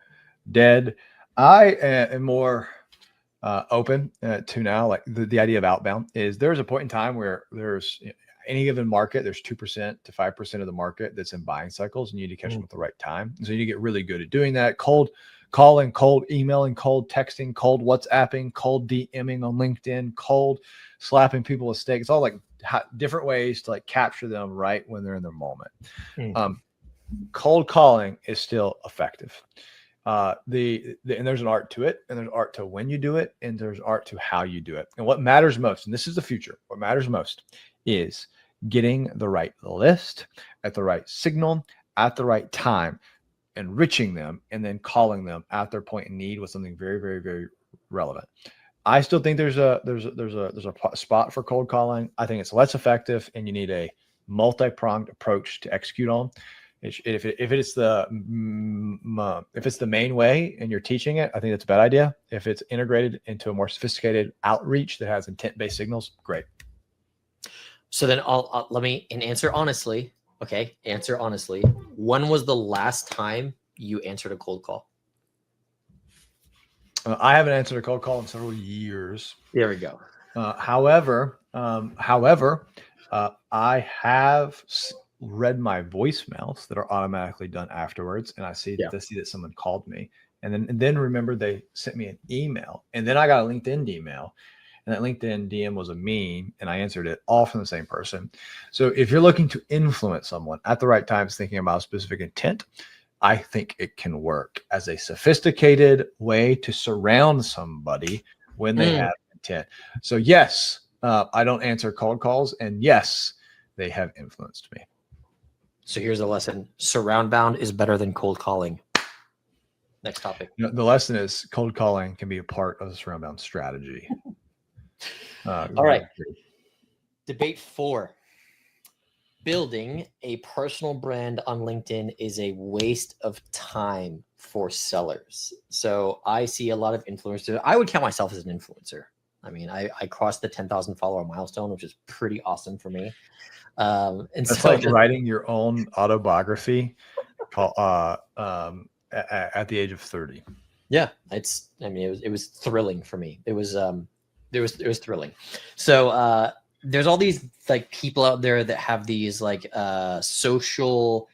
dead. I am more open to now, like the idea of outbound is there's a point in time where there's any given market, there's 2% to 5% of the market that's in buying cycles, and you need to catch them at the right time. So you get really good at doing that. Cold calling, cold emailing, cold texting, cold WhatsApping, cold DMing on LinkedIn, cold slapping people with steak. It's all like different ways to like capture them right when they're in their moment. Cold calling is still effective. And there's an art to it, and there's art to when you do it, and there's art to how you do it. And what matters most, and this is the future, what matters most is getting the right list at the right signal at the right time, enriching them, and then calling them at their point in need with something very, very, very relevant. I still think there's a spot for cold calling. I think it's less effective, and you need a multi-pronged approach to execute on. If it's the main way and you're teaching it, I think that's a bad idea. If it's integrated into a more sophisticated outreach that has intent-based signals, great. So then let me answer honestly. Okay, answer honestly. When was the last time you answered a cold call? I haven't answered a cold call in several years. There we go. However, I have read my voicemails that are automatically done afterwards, and I see that someone called me, and then remember they sent me an email, and then I got a LinkedIn email, and that LinkedIn DM was a meme, and I answered it all from the same person. So if you're looking to influence someone at the right time, thinking about a specific intent, I think it can work as a sophisticated way to surround somebody when they have intent. So yes, I don't answer cold calls, and yes, they have influenced me. So here's the lesson. Surround bound is better than cold calling. Next topic. The lesson is cold calling can be a part of the surround bound strategy. All right. Debate 4. Building a personal brand on LinkedIn is a waste of time for sellers. So I see a lot of influencers. I would count myself as an influencer. I mean, I crossed the 10,000 follower milestone, which is pretty awesome for me. And that's so like writing your own autobiography at the age of 30. Yeah, it was thrilling for me. It was thrilling. So there's all these like people out there that have these like social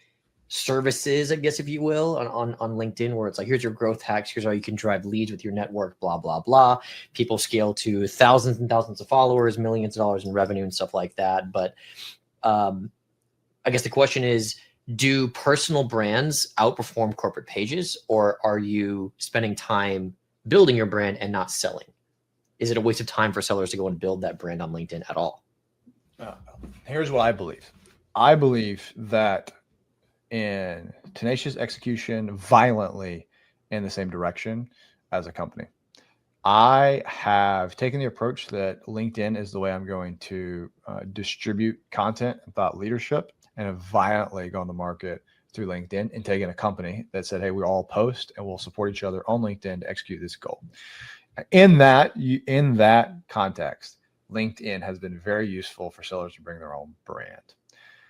services, I guess, if you will, on LinkedIn, where it's like, here's your growth hacks, here's how you can drive leads with your network, blah, blah, blah. People scale to thousands and thousands of followers, millions of dollars in revenue and stuff like that. But I guess the question is, do personal brands outperform corporate pages, or are you spending time building your brand and not selling? Is it a waste of time for sellers to go and build that brand on LinkedIn at all? Here's what I believe. I believe that in tenacious execution, violently in the same direction as a company. I have taken the approach that LinkedIn is the way I'm going to distribute content and thought leadership, and have violently gone to market through LinkedIn and taken a company that said, hey, we all post and we'll support each other on LinkedIn to execute this goal. In that context, LinkedIn has been very useful for sellers to bring their own brand.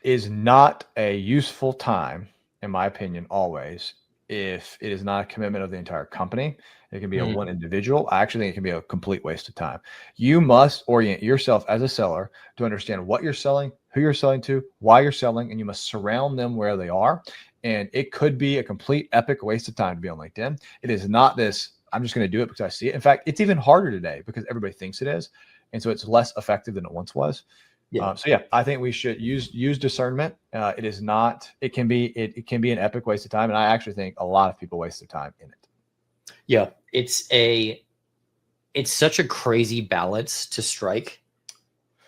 Is not a useful time, in my opinion, always, if it is not a commitment of the entire company. It can be a one individual. I actually think it can be a complete waste of time. You must orient yourself as a seller to understand what you're selling, who you're selling to, why you're selling, and you must surround them where they are. And it could be a complete epic waste of time to be on LinkedIn. It is not this, I'm just going to do it because I see it. In fact, it's even harder today because everybody thinks it is. And so it's less effective than it once was. Yeah. I think we should use discernment. It is not, it can be an epic waste of time. And I actually think a lot of people waste their time in it. Yeah. It's such a crazy balance to strike,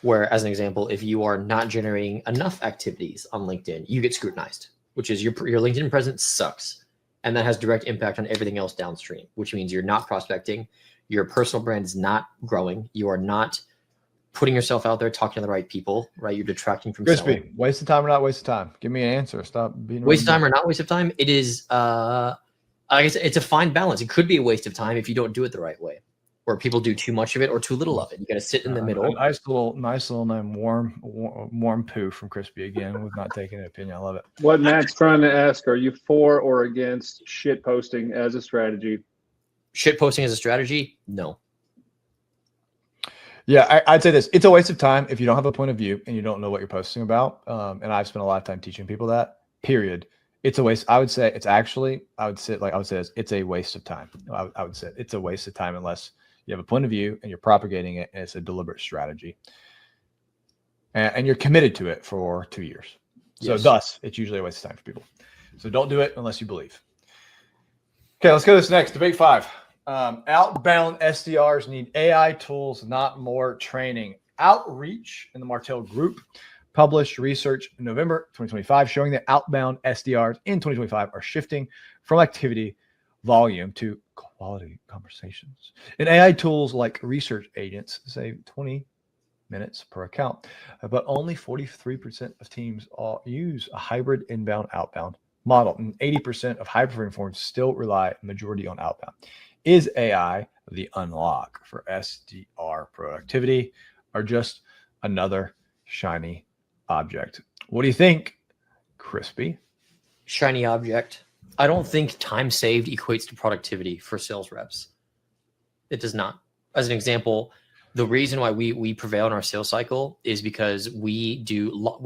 where, as an example, if you are not generating enough activities on LinkedIn, you get scrutinized, which is your LinkedIn presence sucks. And that has direct impact on everything else downstream, which means you're not prospecting. Your personal brand is not growing. You are not putting yourself out there, talking to the right people, right? You're detracting from Crispy. Waste of time or not waste of time? Give me an answer. Stop being waste of time or not waste of time. It is, I guess it's a fine balance. It could be a waste of time if you don't do it the right way. where people do too much of it or too little of it. You got to sit in the middle. Nice little name, warm poo from Crispy again. We've not taken an opinion. I love it. What Matt's trying to ask: are you for or against shit posting as a strategy? Shit posting as a strategy? No. Yeah, I'd say this. It's a waste of time if you don't have a point of view and you don't know what you're posting about. And I've spent a lot of time teaching people that. Period. It's a waste. I would say it's actually. I would say it's a waste of time. I would say it's a waste of time unless you have a point of view and you're propagating it and it's a deliberate strategy. And you're committed to it for 2 years. So Yes. thus, it's usually a waste of time for people. So don't do it unless you believe. Okay, let's go to this next. Debate 5. Outbound SDRs need AI tools, not more training. Outreach in the Martell Group published research in November 2025 showing that outbound SDRs in 2025 are shifting from activity volume to quality conversations. And AI tools like research agents save 20 minutes per account, but only 43% of teams use a hybrid inbound outbound model, and 80% of high-performing firms still rely majority on outbound. Is AI the unlock for SDR productivity, or just another shiny object? What do you think, Crispy? Shiny object. I don't think time saved equates to productivity for sales reps. It does not. As an example, the reason why we prevail in our sales cycle is because we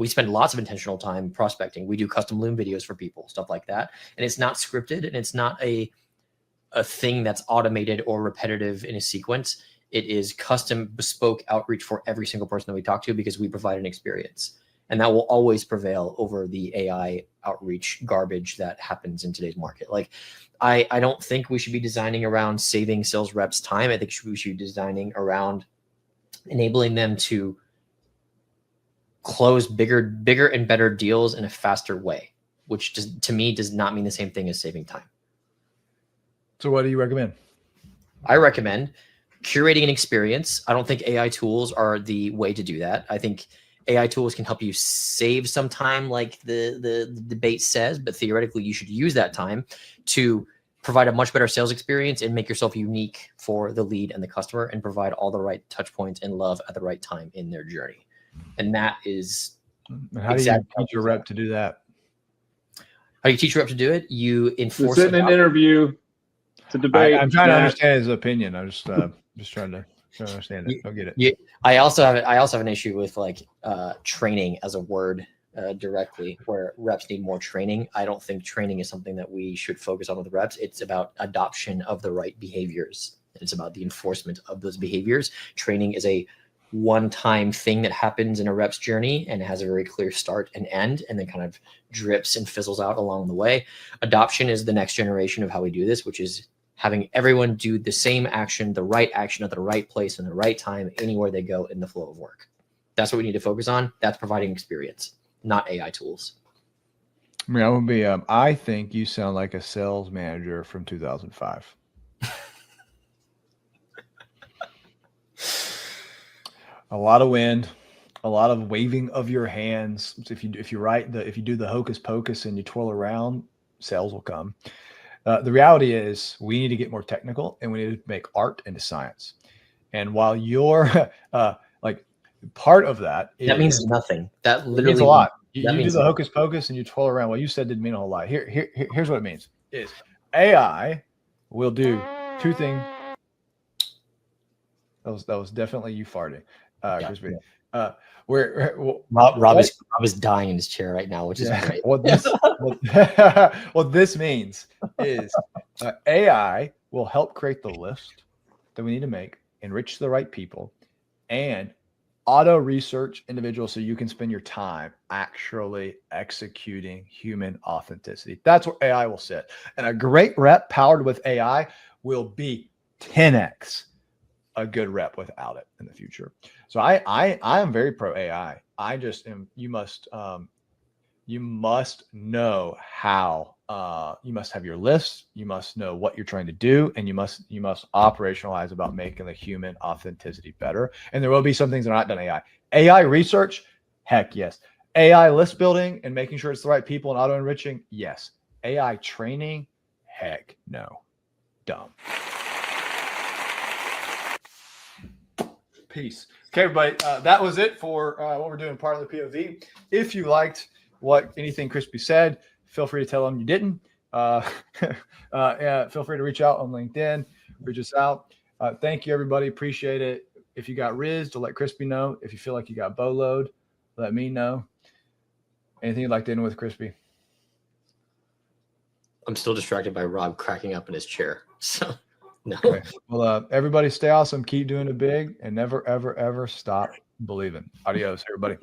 spend lots of intentional time prospecting. We do custom Loom videos for people, stuff like that. And it's not scripted, and it's not a thing that's automated or repetitive in a sequence. It is custom bespoke outreach for every single person that we talk to because we provide an experience. And that will always prevail over the AI outreach garbage that happens in today's market. Like, I don't think we should be designing around saving sales reps time. I think we should be designing around enabling them to close bigger and better deals in a faster way, which to me does not mean the same thing as saving time. So what do you recommend? I recommend curating an experience. I don't think AI tools are the way to do that. I think AI tools can help you save some time, like the debate says, but theoretically you should use that time to provide a much better sales experience and make yourself unique for the lead and the customer and provide all the right touch points and love at the right time in their journey. And that is How do you teach your rep to do that? How do you teach your rep to do it? You enforce Sit in an interview to debate. I'm trying to understand his opinion. I'm just trying to understand it. Don't get it. Yeah, I also have an issue with like training as a word directly, where reps need more training. I don't think training is something that we should focus on with reps. It's about adoption of the right behaviors. It's about the enforcement of those behaviors. Training is a one-time thing that happens in a rep's journey and it has a very clear start and end, and then kind of drips and fizzles out along the way. Adoption is the next generation of how we do this, which is having everyone do the same action, the right action at the right place in the right time, anywhere they go in the flow of work. That's what we need to focus on. That's providing experience, not AI tools. I mean, I would be. I think you sound like a sales manager from 2005. A lot of wind, a lot of waving of your hands. If you do the hocus pocus and you twirl around, sales will come. The reality is we need to get more technical and we need to make art into science. And while you're like part of that means nothing. That literally means a lot. You do means the hocus pocus and you twirl around. What you said didn't mean a whole lot. Here's what it means: is AI will do two things. That was definitely you farting, Crispy. Rob is dying in his chair right now, which is great. What this means is AI will help create the list that we need to make, enrich the right people, and auto research individuals so you can spend your time actually executing human authenticity. That's where AI will sit. And a great rep powered with AI will be 10x a good rep without it in the future. So I am very pro AI. I just am. You must know how. You must have your lists. You must know what you're trying to do, and you must operationalize about making the human authenticity better. And there will be some things that are not done AI. AI research, heck yes. AI list building and making sure it's the right people and auto enriching, yes. AI training, heck no. Dumb. Peace. Okay, everybody. That was it for what we're doing part of the POV. If you liked anything Crispy said, feel free to tell him you didn't. Yeah, feel free to reach out on LinkedIn. Reach us out. Thank you, everybody. Appreciate it. If you got rizzed, let Crispy know. If you feel like you got boloed, let me know. Anything you'd like to end with, Crispy? I'm still distracted by Rob cracking up in his chair. So, no. Okay. Well, everybody stay awesome. Keep doing it big and never, ever, ever stop believing. Adios, everybody.